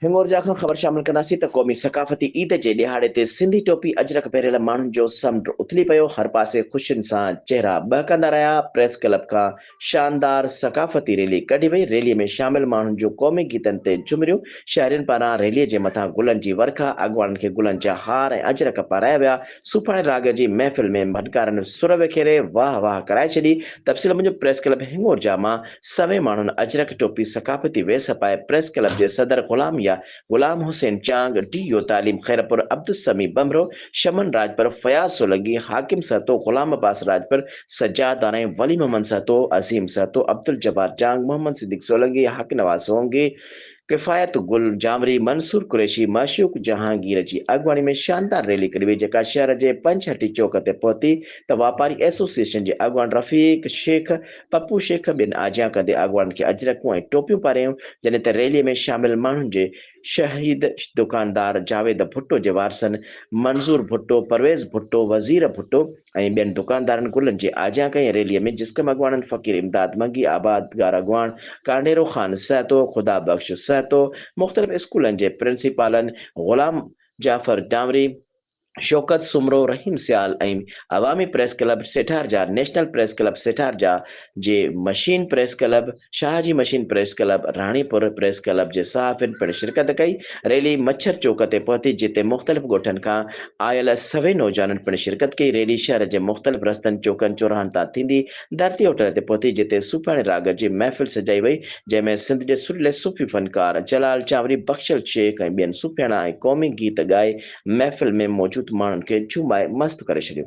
हिंगोर जा खां ख़बर शामिल कंदासीं त क़ौमी सक़ाफ़ती ईद जे ॾिहाड़े ते सिंधी टोपी अजरक पहिरियल माण्हुनि जो समुंड उथली पियो। हर पासे ख़ुशियुनि सां चहिरा बहकंदा रहिया। प्रेस क्लब खां शानदार सक़ाफ़ती रैली कढी वई। रैलीअ में शामिल माण्हुनि जो क़ौमी गीतनि ते झुमिरियूं। शहरियुनि पारां रैलीअ जे मथां गुलनि जी वर्खा, अॻवाननि खे गुलनि जा हार ऐं अजरक पाराया विया। सुभाणे राग जी महफ़िल में भनकारनि सुर विखेरे वाह वाह कराए छॾी। तफ़सील मुजिब प्रेस क्लब हिंगोर जा मां सभई माण्हुनि अजरक टोपी सक़ाफ़ती वेस पाए प्रेस क्लब जे सदर गुलाम हुसैन चांग, डी.ओ. तालीम खैरपुर, अब्दुल समी बमरो, शमन राजपुर, फयाज सोलंकी, हाकिम सहतो, गुलाम अब्बास राजपुर, सज्जाद दाने, वली मोहम्मद सहतो, अजीम सहतो, अब्दुल जब्बार चांग, मोहम्मद सिद्दीक सोलंकी, हक नवाज सोंगी, किफ़ायत गुल जामरी, मंसूर कुरैशी, माशूक जहांगीर जी अॻवानी में शानदार रैली कढी वई, जेका शहर जे पंजहटी चौक ते पहुती त वापारी एसोसिएशन जे अॻवान रफ़ीक शेख, पप्पू शेख ॿिनि आजियां कंदे अॻवाननि खे अजरकूं ऐं टोपियूं पारायूं। जॾहिं त रैलीअ में शामिल माण्हुनि जे शहीद दुकानदार जावेद भुट्टो जे वारसनि मंज़ूर भुट्टो, परवेज़ भुट्टो, वज़ीर भुट्टो ऐं ॿियनि दुकानदारनि गुलनि जी आजियां कई। रैलीअ में जिस्कम अॻवाननि फ़कीर इमदाद मंगी, आबादगार अॻवान कांडेरो ख़ान सहतो, ख़ुदा बख़्श सहतो, मुख़्तलिफ़ स्कूलनि जे प्रिंसिपालनि ग़ुलाम जाफ़र डामरी, शौकत सुमरो, रहीम सियाल ऐं अवामी प्रेस क्लब सेठार जा, नेशनल प्रेस क्लब सेठार जा जे मशीन प्रेस क्लब, शाहजी मशीन press club, Ranipur press club जे सहाफ़िन पिणु शिरकत कई। रैली मच्छर चौक ते पहुती, जिते मुख़्तलिफ़ ॻोठनि खां आयल सभई नौजवाननि पिणु शिरकत कई। रैली शहर जे मुख़्तलिफ़ रस्तनि, चौकनि, चौराहनि तां थींदी धरती होटल ते पहुती, जिते सुभाणे राग जी महफ़िल सजाई वई, जंहिंमें सिंध जे सुरीले सूफ़ी फ़नकार जलाल चावरी, बख़्शल शेख ऐं ॿियनि सूफ़ियाणा ऐं क़ौमी गीत ॻाए महफ़िल में मौजूद माण्हुनि खे झुमाए मस्तु करे छॾियो।